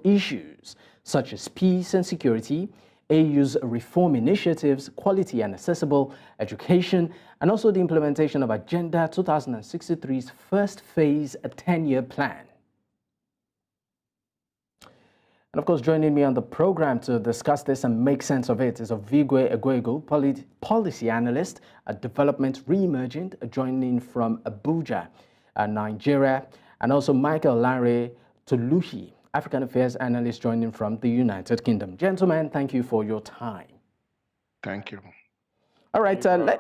issues such as peace and security, AU's reform initiatives, quality and accessible education, and also the implementation of Agenda 2063's first phase 10-year plan. And of course, joining me on the program to discuss this and make sense of it is Ovigwe Egwegu, policy analyst at Development Re-Emergent, joining from Abuja, Nigeria, and also Michael Lanre Toluhi, African Affairs Analyst, joining from the United Kingdom. Gentlemen, thank you for your time. Thank you. All right, good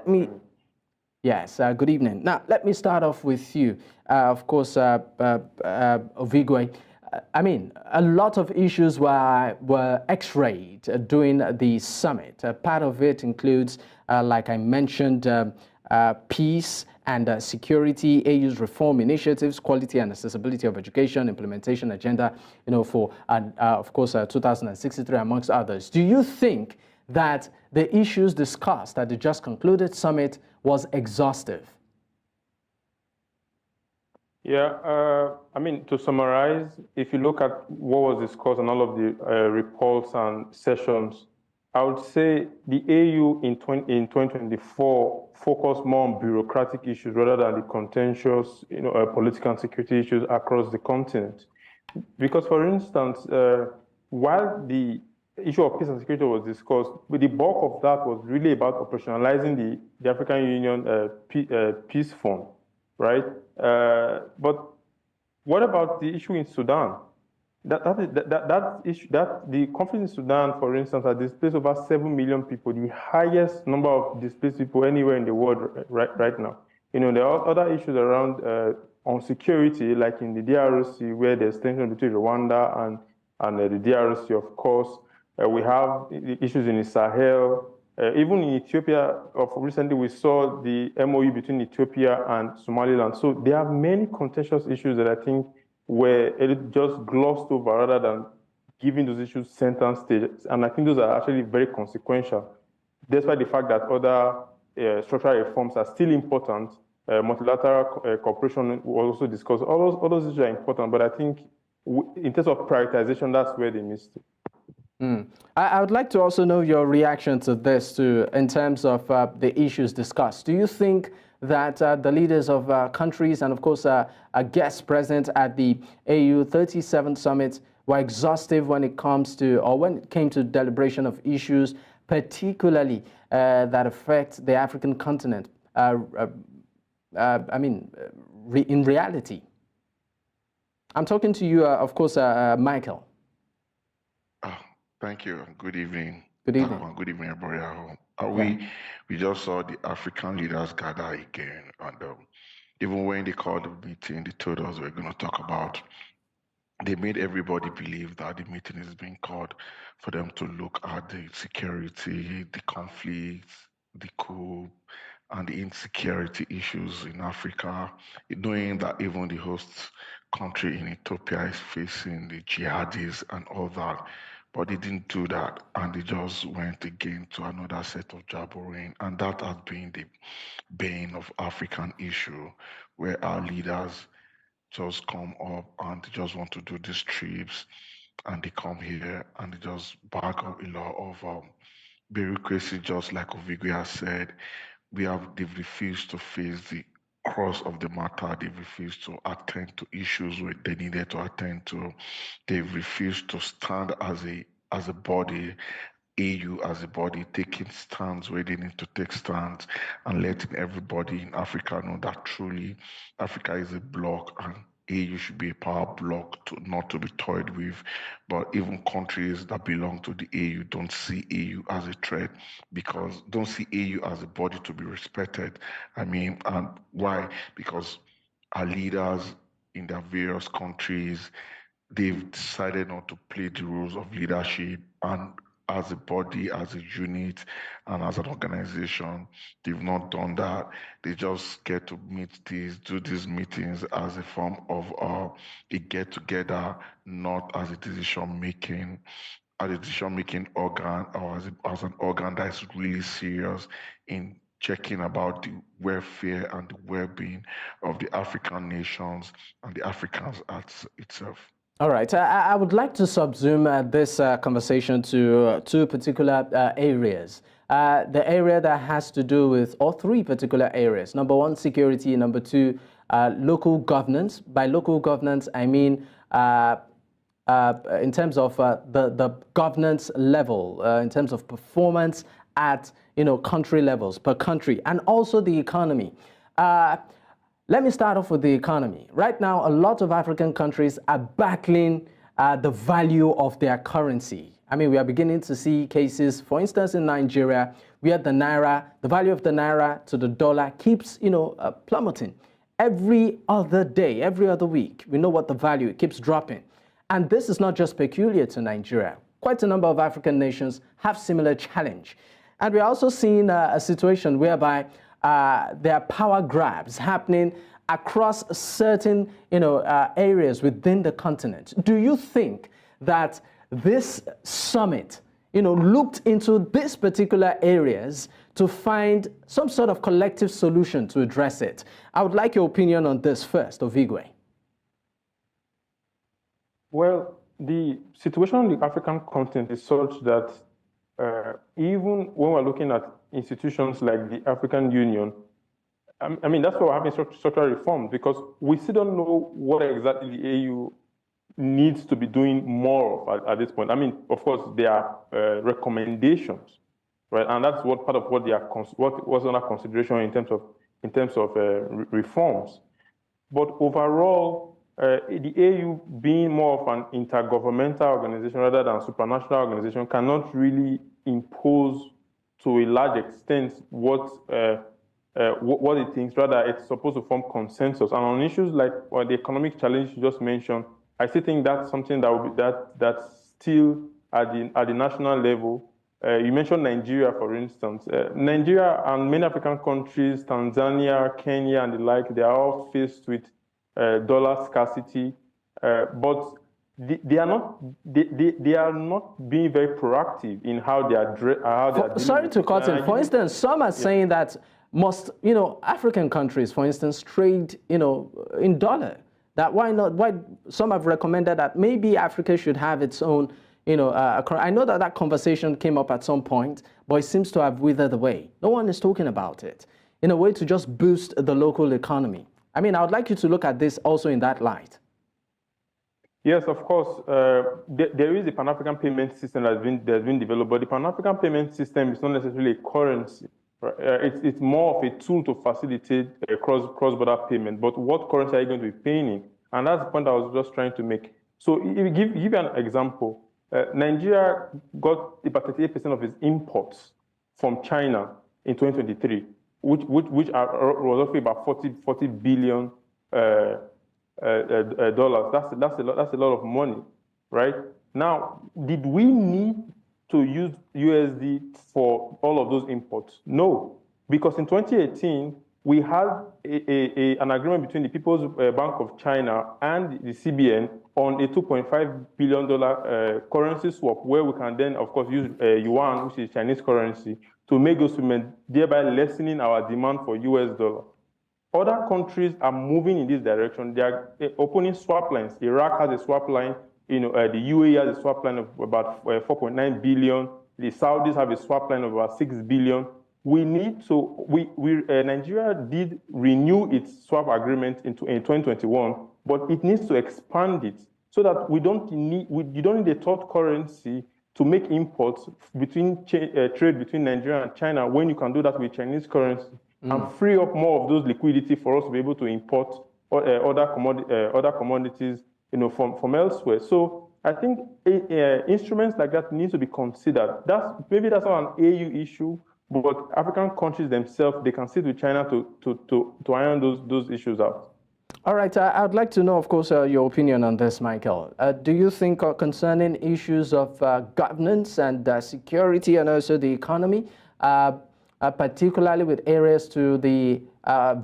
evening. Now, let me start off with you. Of course, Ovigwe, I mean, a lot of issues were x-rayed during the summit. Part of it includes, like I mentioned, peace and security, AU's reform initiatives, quality and accessibility of education, implementation agenda, for, of course, 2063, amongst others. Do you think that the issues discussed at the just concluded summit was exhaustive? Yeah, I mean, to summarize, if you look at what was discussed and all of the reports and sessions, I would say the AU in 2024 focused more on bureaucratic issues rather than the contentious, political and security issues across the continent. Because, for instance, while the issue of peace and security was discussed, the bulk of that was really about operationalizing the African Union Peace Fund, right? But what about the issue in Sudan? The conflict in Sudan, for instance, has displaced over 7 million people, the highest number of displaced people anywhere in the world right now. There are other issues around on security, like in the DRC, where there's tension between Rwanda and the DRC, of course. We have issues in the Sahel. Even in Ethiopia, recently we saw the MOU between Ethiopia and Somaliland. So there are many contentious issues that I think were just glossed over rather than giving those issues center stage. And I think those are actually very consequential, despite the fact that other structural reforms are still important. Multilateral cooperation was also discussed. All those issues are important, but I think in terms of prioritization, that's where they missed it. I would like to also know your reaction to this, too, in terms of the issues discussed. Do you think that the leaders of countries and, of course, guests present at the AU 37 summit were exhaustive when it comes to, or when it came to deliberation of issues, particularly that affect the African continent? In reality. I'm talking to you, of course, Michael. Thank you. Good evening. Good evening. Good evening, everybody. We just saw the African leaders gather again, and even when they called the meeting, they told us we're going to talk about. They made everybody believe that the meeting is being called for them to look at the security, the conflicts, the coup, and the insecurity issues in Africa, knowing that even the host country in Ethiopia is facing the jihadis and all that. But they didn't do that, and they just went again to another set of jabbering, and that has been the bane of African issue, where our leaders just come up and they just want to do these trips, and they come here and they just bag up a lot of bureaucracy, just like Ovigwe has said. They've refused to face the cross of the matter. They've refused to attend to issues where they needed to attend to. They've refused to stand as a body, AU as a body, taking stands where they need to take stands, and letting everybody in Africa know that truly Africa is a bloc and AU should be a power bloc, not to be toyed with. But even countries that belong to the AU don't see AU as a threat, because don't see AU as a body to be respected. And why? Because our leaders in their various countries, they've decided not to play the rules of leadership, and as a body, as a unit, and as an organization, they've not done that. They just get to do these meetings as a form of a get-together, not as a decision-making organ, or as an organ that is really serious in checking about the welfare and the well-being of the African nations and the Africans itself. All right. I would like to subsume this conversation to two particular areas. The area that has to do with, or three particular areas. Number one, security. Number two, local governance. By local governance, I mean in terms of the governance level, in terms of performance at country levels, per country, and also the economy. Let me start off with the economy. Right now, a lot of African countries are battling the value of their currency. I mean, we are beginning to see cases, for instance, in Nigeria, where the naira, the value of the naira to the dollar keeps, plummeting. Every other day, every other week, we know what the value, it keeps dropping. And this is not just peculiar to Nigeria. Quite a number of African nations have similar challenge. And we're also seeing a situation whereby there are power grabs happening across certain areas within the continent. Do you think that this summit looked into these particular areas to find some sort of collective solution to address it? I would like your opinion on this first, Ovigwe. Well, the situation on the African continent is such that even when we're looking at institutions like the African Union, I mean, that's why we're having structural reform, because we still don't know what exactly the AU needs to be doing more of at this point. I mean, of course, there are recommendations, right? And that's what part of what they are what was under consideration in terms of reforms. But overall, the AU being more of an intergovernmental organization rather than a supranational organization cannot really impose to a large extent what it thinks. Rather, it's supposed to form consensus. And on issues like the economic challenge you just mentioned, I still think that's something that will be that's still at the national level. You mentioned Nigeria, for instance. Nigeria and many African countries, Tanzania, Kenya, and the like, they are all faced with dollar scarcity, but they are not being very proactive in how they are. Sorry to cut in. For instance, some are saying that most African countries, for instance, trade in dollar. That why not? Why some have recommended that maybe Africa should have its own. I know that conversation came up at some point, but it seems to have withered away. No one is talking about it in a way to just boost the local economy. I mean, I would like you to look at this also in that light. Yes, of course. There is a Pan-African payment system that's been developed, but the Pan-African payment system is not necessarily a currency. Right? It's more of a tool to facilitate cross-border payment. But what currency are you going to be paying in? And that's the point I was just trying to make. So, if you give you an example, Nigeria got about 38% of its imports from China in 2023. Which was roughly about 40 billion dollars. That's a lot of money, right? Now, did we need to use USD for all of those imports? No, because in 2018 we had an agreement between the People's Bank of China and the CBN on a $2.5 billion currency swap, where we can then, of course, use yuan, which is Chinese currency, to make those payments, thereby lessening our demand for US dollar. Other countries are moving in this direction. They are opening swap lines. Iraq has a swap line. The UAE has a swap line of about 4.9 billion. The Saudis have a swap line of about 6 billion. Nigeria did renew its swap agreement in 2021, but it needs to expand it so that you don't need a third currency to make imports trade between Nigeria and China, when you can do that with Chinese currency and free up more of those liquidity for us to be able to import other commodities, from elsewhere. So I think instruments like that need to be considered. Maybe that's not an AU issue, but African countries themselves, they can sit with China to iron those issues out. All right, I would like to know, of course, your opinion on this, Michael. Do you think concerning issues of governance and security and also the economy, particularly with areas to the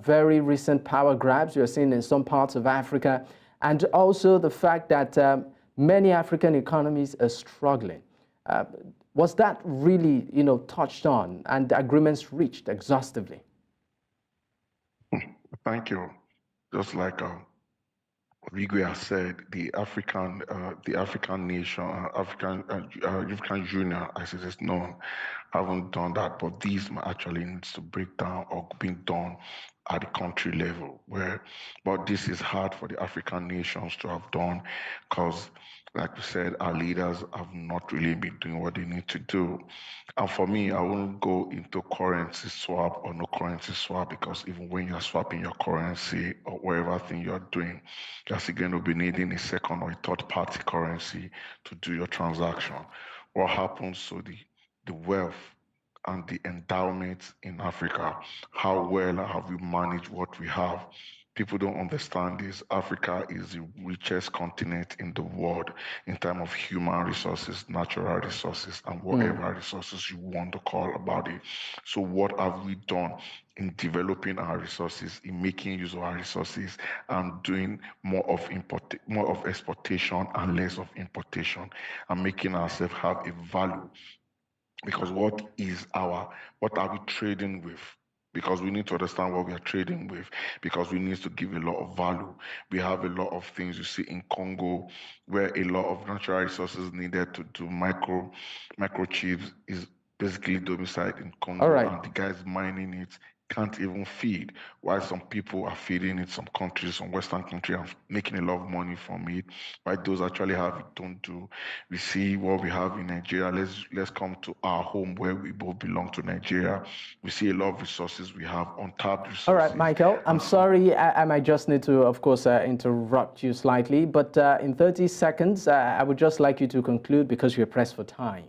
very recent power grabs you're seeing in some parts of Africa, and also the fact that many African economies are struggling, was that really, touched on and agreements reached exhaustively? Thank you. Just like Rigwe has said the African nation, African Union, as it is known, haven't done that, but these actually needs to break down or being done at the country level. But this is hard for the African nations to have done, because, like we said, our leaders have not really been doing what they need to do. And for me, I won't go into currency swap or no currency swap, because even when you're swapping your currency or whatever thing you're doing, you're still going to be needing a second or a third party currency to do your transaction. What happens to the wealth and the endowments in Africa? How well have we managed what we have? People don't understand this. Africa is the richest continent in the world in terms of human resources, natural resources, and whatever resources you want to call about it. So what have we done in developing our resources, in making use of our resources, and doing more of exportation and less of importation, and making ourselves have a value? Because what are we trading with? Because we need to understand what we are trading with, because we need to give a lot of value. We have a lot of things you see in Congo, where a lot of natural resources needed to do microchips is basically domiciled in Congo, and the guys mining it can't even feed, while some people are feeding it, some countries, some Western countries are making a lot of money from it, while those actually have it don't do. We see what we have in Nigeria. Let's come to our home, where we both belong to Nigeria. We see a lot of resources we have, untapped resources. All right, Michael, I'm sorry, I might just need to, of course, interrupt you slightly, but in 30 seconds, I would just like you to conclude, because you're pressed for time.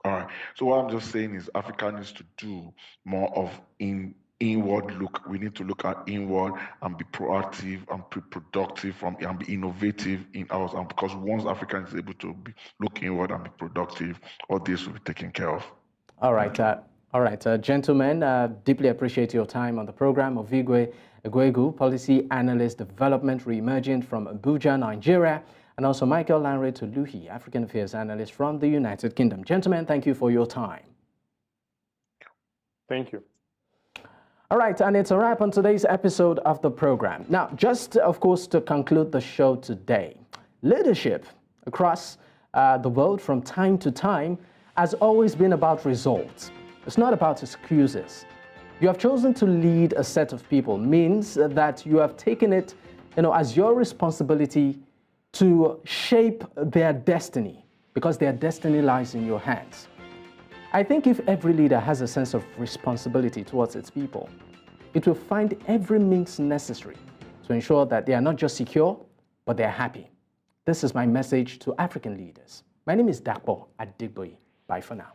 All right. So what I'm just saying is Africa needs to do more of inward look. We need to look at inward and be proactive and productive and be innovative in ours. And because once Africa is able to look inward and be productive, all this will be taken care of. All right, gentlemen, deeply appreciate your time on the program. Ovigwe Egwegu, Policy Analyst Development, re-emerging from Abuja, Nigeria, and also Michael Lanre Toluhi, African Affairs Analyst from the United Kingdom. Gentlemen, thank you for your time. Thank you. All right, and it's a wrap on today's episode of the program. Now, just, of course, to conclude the show today, leadership across the world from time to time has always been about results. It's not about excuses. You have chosen to lead a set of people means that you have taken it, as your responsibility to shape their destiny, because their destiny lies in your hands. I think if every leader has a sense of responsibility towards its people, it will find every means necessary to ensure that they are not just secure, but they are happy. This is my message to African leaders. My name is Dakpo Adigboyi. Bye for now.